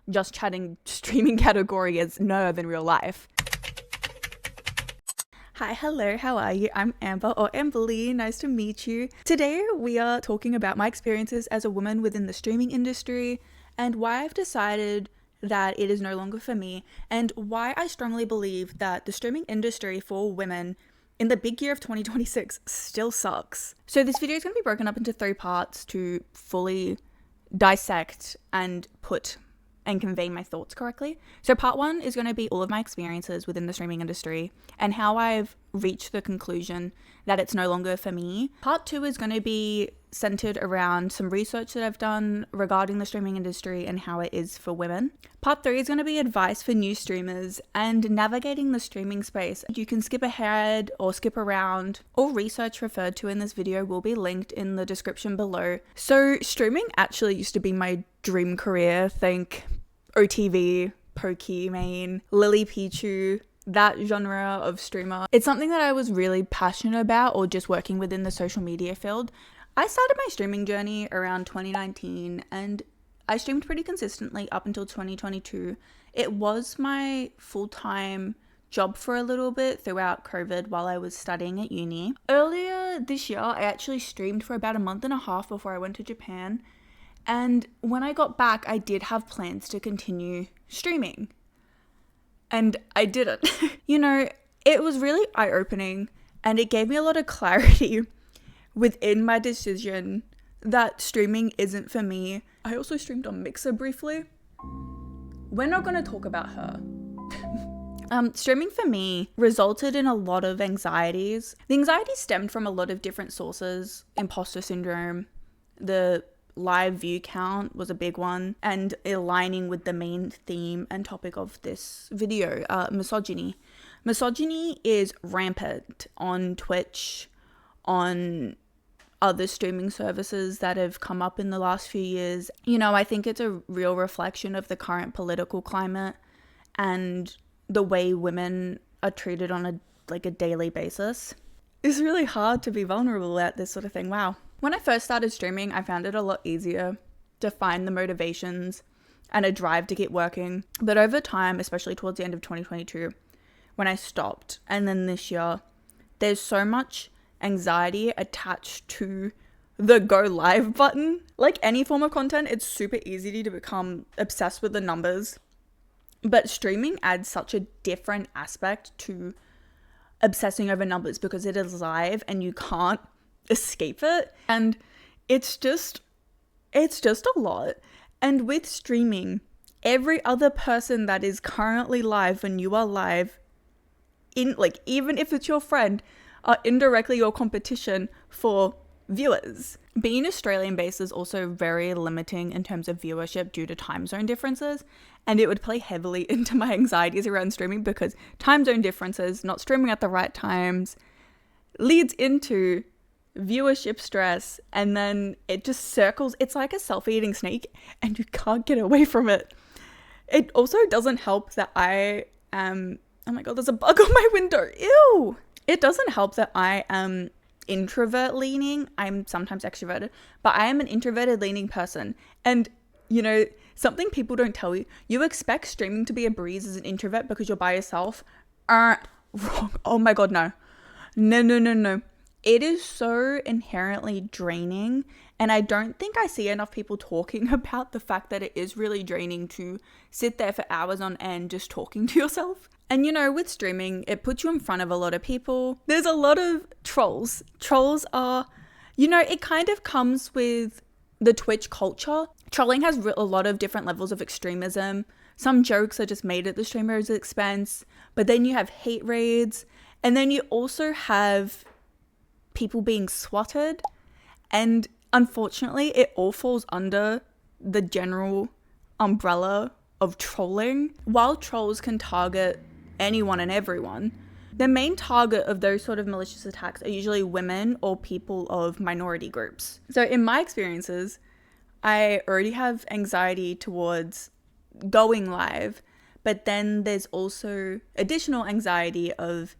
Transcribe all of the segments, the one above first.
just chatting streaming category as nerve in real life. Hi, hello, how are you? I'm Amber or Amberly, nice to meet you. Today we are talking about my experiences as a woman within the streaming industry and why I've decided that it is no longer for me, and why I strongly believe that the streaming industry for women in the big year of 2026 still sucks. So this video is going to be broken up into 3 parts to fully dissect and put and convey my thoughts correctly. So part 1 is going to be all of my experiences within the streaming industry and how I've reached the conclusion that it's no longer for me. Part 2 is going to be centered around some research that I've done regarding the streaming industry and how it is for women. Part 3 is going to be advice for new streamers and navigating the streaming space. You can skip ahead or skip around. All research referred to in this video will be linked in the description below. So streaming actually used to be my dream career. Think OTV, Pokimane, Lily Pichu, that genre of streamer. It's something that I was really passionate about, or just working within the social media field. I started my streaming journey around 2019 and I streamed pretty consistently up until 2022. It was my full-time job for a little bit throughout COVID while I was studying at uni. Earlier this year, I actually streamed for about a month and a half before I went to Japan. And when I got back, I did have plans to continue streaming. And I didn't. You know, it was really eye-opening and it gave me a lot of clarity within my decision that streaming isn't for me. I also streamed on Mixer briefly. We're not going to talk about her. Streaming for me resulted in a lot of anxieties. The anxiety stemmed from a lot of different sources. Imposter syndrome, the live view count was a big one, and aligning with the main theme and topic of this video, misogyny. Misogyny is rampant on Twitch, on other streaming services that have come up in the last few years. You know, I think it's a real reflection of the current political climate and the way women are treated on a daily basis. It's really hard to be vulnerable at this sort of thing. Wow. When I first started streaming, I found it a lot easier to find the motivations and a drive to keep working. But over time, especially towards the end of 2022, when I stopped, and then this year, there's so much anxiety attached to the go live button. Like any form of content, it's super easy to become obsessed with the numbers. But streaming adds such a different aspect to obsessing over numbers because it is live and you can't escape it, and it's just a lot. And with streaming, every other person that is currently live when you are live, in even if it's your friend, are indirectly your competition for viewers. Being Australian based is also very limiting in terms of viewership due to time zone differences, and it would play heavily into my anxieties around streaming because time zone differences, not streaming at the right times, leads into viewership stress, and then it just circles. It's like a self-eating snake and you can't get away from it. It also doesn't help that I am, oh my god, there's a bug on my window, ew. It doesn't help that I am introvert leaning. I'm sometimes extroverted, but I am an introverted leaning person. And you know, something people don't tell you, you expect streaming to be a breeze as an introvert because you're by yourself. Wrong. Oh my god, no. No. It is so inherently draining, and I don't think I see enough people talking about the fact that it is really draining to sit there for hours on end just talking to yourself. And you know, with streaming, it puts you in front of a lot of people. There's a lot of trolls. Trolls are, you know, it kind of comes with the Twitch culture. Trolling has a lot of different levels of extremism. Some jokes are just made at the streamer's expense, but then you have hate raids, and then you also have people being swatted, and unfortunately it all falls under the general umbrella of trolling. While trolls can target anyone and everyone, the main target of those sort of malicious attacks are usually women or people of minority groups. So in my experiences, I already have anxiety towards going live, but then there's also additional anxiety of,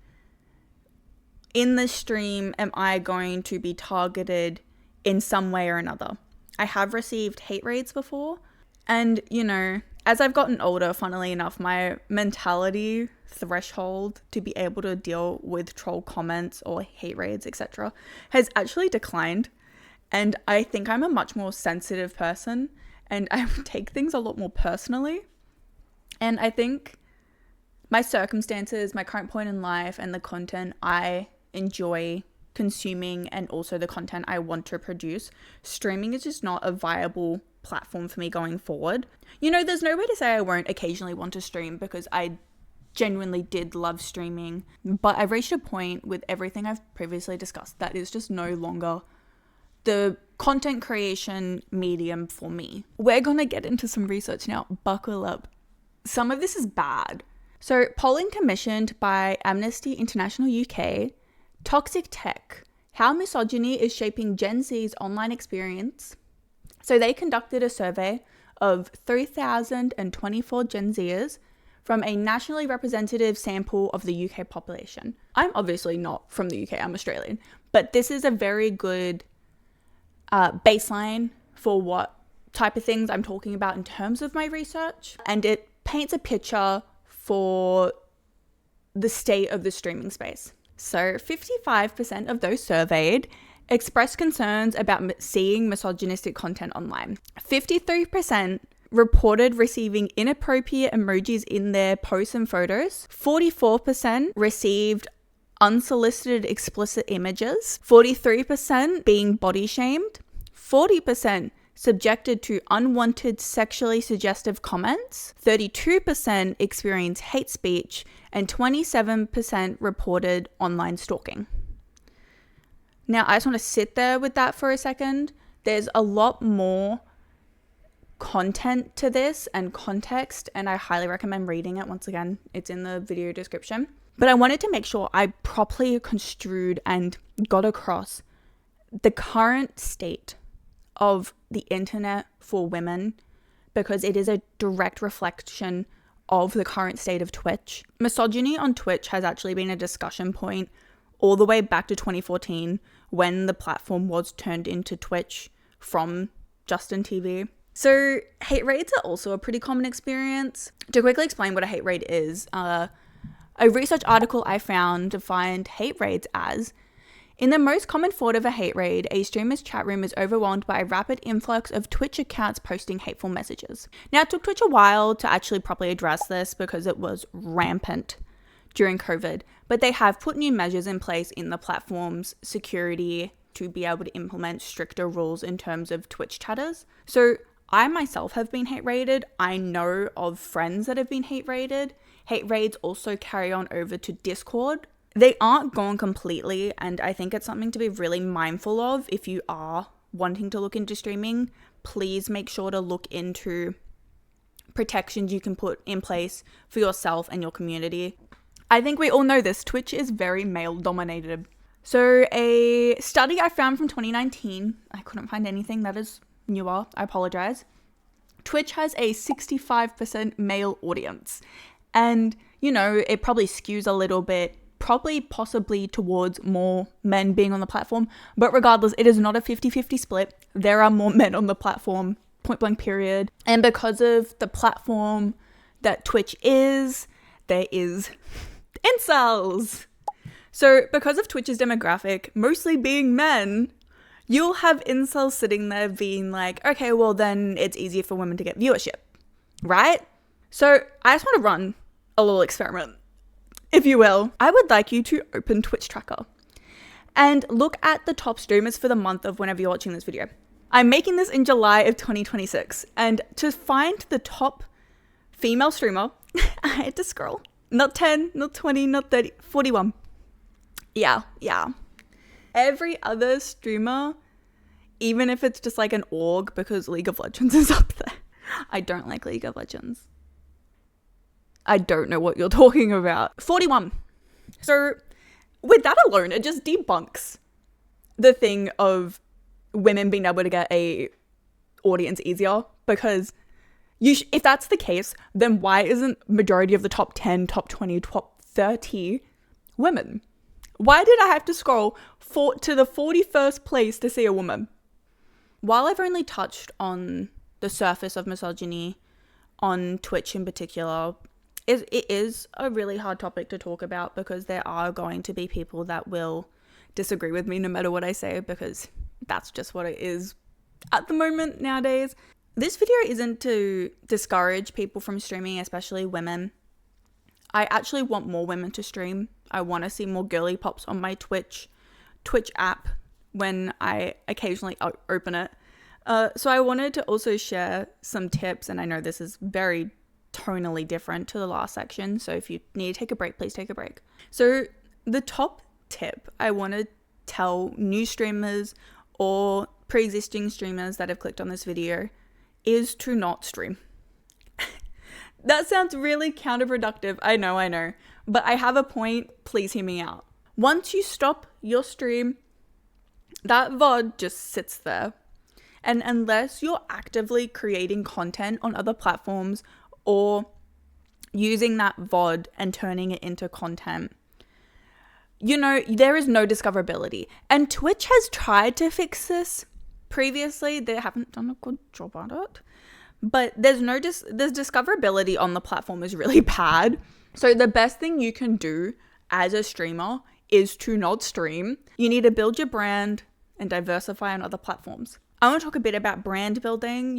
in the stream, am I going to be targeted in some way or another? I have received hate raids before, and you know, as I've gotten older, funnily enough, my mentality threshold to be able to deal with troll comments or hate raids, etc., has actually declined. And I think I'm a much more sensitive person, and I take things a lot more personally. And I think my circumstances, my current point in life, and the content I enjoy consuming, and also the content I want to produce, streaming is just not a viable platform for me going forward. You know, there's no way to say I won't occasionally want to stream, because I genuinely did love streaming, but I've reached a point with everything I've previously discussed that is just no longer the content creation medium for me. We're gonna get into some research now. Buckle up. Some of this is bad. So, polling commissioned by Amnesty International UK, Toxic Tech, How Misogyny is Shaping Gen Z's Online Experience. So they conducted a survey of 3,024 Gen Zers from a nationally representative sample of the UK population. I'm obviously not from the UK, I'm Australian, but this is a very good baseline for what type of things I'm talking about in terms of my research, and it paints a picture for the state of the streaming space. So 55% of those surveyed expressed concerns about seeing misogynistic content online. 53% reported receiving inappropriate emojis in their posts and photos. 44% received unsolicited explicit images. 43% being body shamed. 40% subjected to unwanted sexually suggestive comments. 32% experienced hate speech, and 27% reported online stalking. Now, I just want to sit there with that for a second. There's a lot more content to this and context, and I highly recommend reading it. Once again, it's in the video description. But I wanted to make sure I properly construed and got across the current state of the internet for women, because it is a direct reflection of the current state of Twitch. Misogyny on Twitch has actually been a discussion point all the way back to 2014, when the platform was turned into Twitch from Justin TV. So hate raids are also a pretty common experience. To quickly explain what a hate raid is, a research article I found defined hate raids as: in the most common form of a hate raid, a streamer's chat room is overwhelmed by a rapid influx of Twitch accounts posting hateful messages. Now, it took Twitch a while to actually properly address this, because it was rampant during COVID, but they have put new measures in place in the platform's security to be able to implement stricter rules in terms of Twitch chatters. So I myself have been hate raided. I know of friends that have been hate raided. Hate raids also carry on over to Discord. They aren't gone completely, and I think it's something to be really mindful of. If you are wanting to look into streaming, please make sure to look into protections you can put in place for yourself and your community. I think we all know this. Twitch is very male dominated. So a study I found from 2019, I couldn't find anything that is newer, I apologize. Twitch has a 65% male audience. And, you know, it probably skews a little bit, probably possibly towards more men being on the platform. But regardless, it is not a 50-50 split. There are more men on the platform, point blank period. And because of the platform that Twitch is, there is incels. So because of Twitch's demographic mostly being men, you'll have incels sitting there being like, okay, well then it's easier for women to get viewership, right? So I just want to run a little experiment, if you will. I would like you to open Twitch Tracker and look at the top streamers for the month of whenever you're watching this video. I'm making this in July of 2026, and to find the top female streamer, I had to scroll. Not 10, not 20, not 30, 41. Yeah. Every other streamer, even if it's just like an org, because League of Legends is up there. I don't like League of Legends. I don't know what you're talking about. 41. So with that alone, it just debunks the thing of women being able to get a audience easier, because if that's the case, then why isn't majority of the top 10, top 20, top 30 women? Why did I have to scroll to the 41st place to see a woman? While I've only touched on the surface of misogyny, on Twitch in particular, it is a really hard topic to talk about because there are going to be people that will disagree with me no matter what I say, because that's just what it is at the moment nowadays. This video isn't to discourage people from streaming, especially women. I actually want more women to stream. I want to see more girly pops on my Twitch app when I occasionally open it. So I wanted to also share some tips, and I know this is very tonally different to the last section, so if you need to take a break, please take a break. So the top tip I want to tell new streamers or pre-existing streamers that have clicked on this video is to not stream. That sounds really counterproductive, I know, but I have a point, please hear me out. Once you stop your stream, that VOD just sits there. And unless you're actively creating content on other platforms or using that VOD and turning it into content, there is no discoverability. And Twitch has tried to fix this previously. They haven't done a good job at it. But there's discoverability on the platform is really bad. So the best thing you can do as a streamer is to not stream. You need to build your brand and diversify on other platforms. I want to talk a bit about brand building.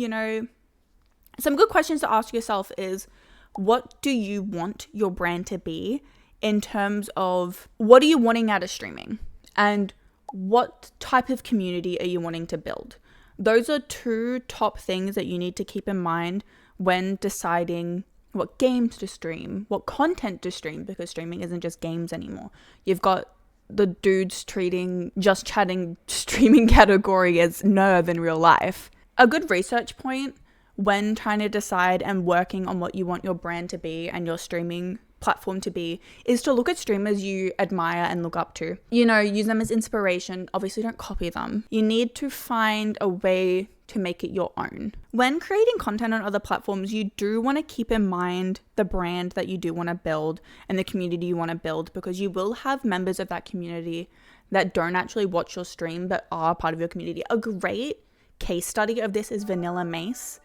Some good questions to ask yourself is, what do you want your brand to be in terms of what are you wanting out of streaming? And what type of community are you wanting to build? Those are two top things that you need to keep in mind when deciding what games to stream, what content to stream, because streaming isn't just games anymore. You've got the dudes treating just chatting streaming category as nerve in real life. A good research point when trying to decide and working on what you want your brand to be and your streaming platform to be is to look at streamers you admire and look up to. Use them as inspiration. Obviously, don't copy them. You need to find a way to make it your own. When creating content on other platforms, you do want to keep in mind the brand that you do want to build and the community you want to build, because you will have members of that community that don't actually watch your stream but are part of your community. A great case study of this is Vanilla Mace.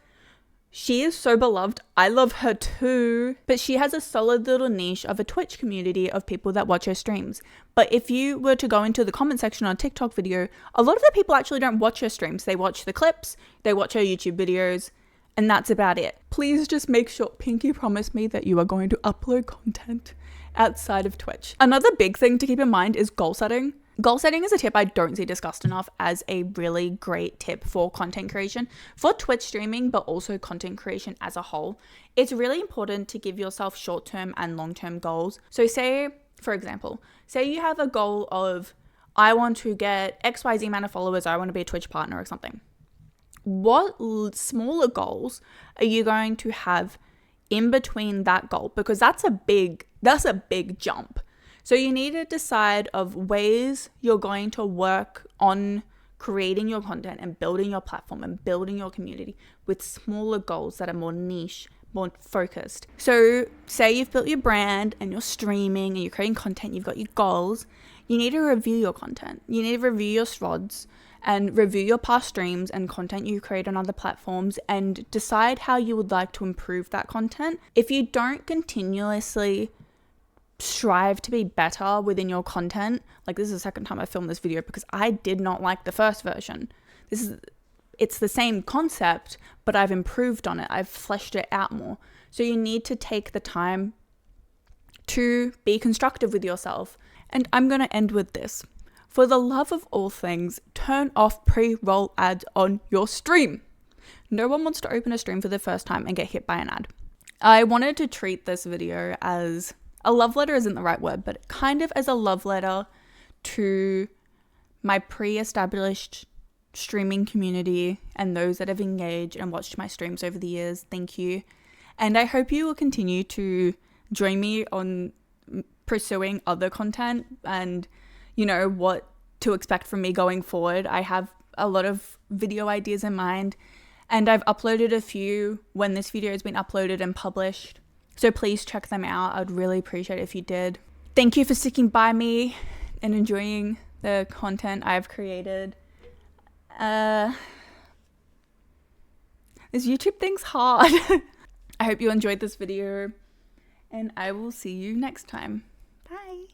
She is so beloved. I love her too. But she has a solid little niche of a Twitch community of people that watch her streams. But if you were to go into the comment section on a TikTok video, a lot of the people actually don't watch her streams. They watch the clips, they watch her YouTube videos, and that's about it. Please just make sure, Pinky promised me that you are going to upload content outside of Twitch. Another big thing to keep in mind is goal setting. Goal setting is a tip I don't see discussed enough as a really great tip for content creation, for Twitch streaming, but also content creation as a whole. It's really important to give yourself short-term and long-term goals. So say, for example, you have a goal of, I want to get XYZ amount of followers, I want to be a Twitch partner or something. What smaller goals are you going to have in between that goal? Because that's a big jump. So you need to decide of ways you're going to work on creating your content and building your platform and building your community with smaller goals that are more niche, more focused. So say you've built your brand and you're streaming and you're creating content, you've got your goals. You need to review your content. You need to review your SWODs and review your past streams and content you create on other platforms and decide how you would like to improve that content. If you don't continuously strive to be better within your content, like this is the second time I filmed this video because I did not like the first version. It's the same concept, but I've improved on it. I've fleshed it out more. So you need to take the time to be constructive with yourself. And I'm going to end with this. For the love of all things, turn off pre-roll ads on your stream. No one wants to open a stream for the first time and get hit by an ad. I wanted to treat this video as a love letter isn't the right word, but kind of as a love letter to my pre-established streaming community and those that have engaged and watched my streams over the years. Thank you. And I hope you will continue to join me on pursuing other content and, what to expect from me going forward. I have a lot of video ideas in mind, and I've uploaded a few when this video has been uploaded and published. So please check them out. I'd really appreciate it if you did. Thank you for sticking by me and enjoying the content I've created. This YouTube thing's hard. I hope you enjoyed this video, and I will see you next time. Bye.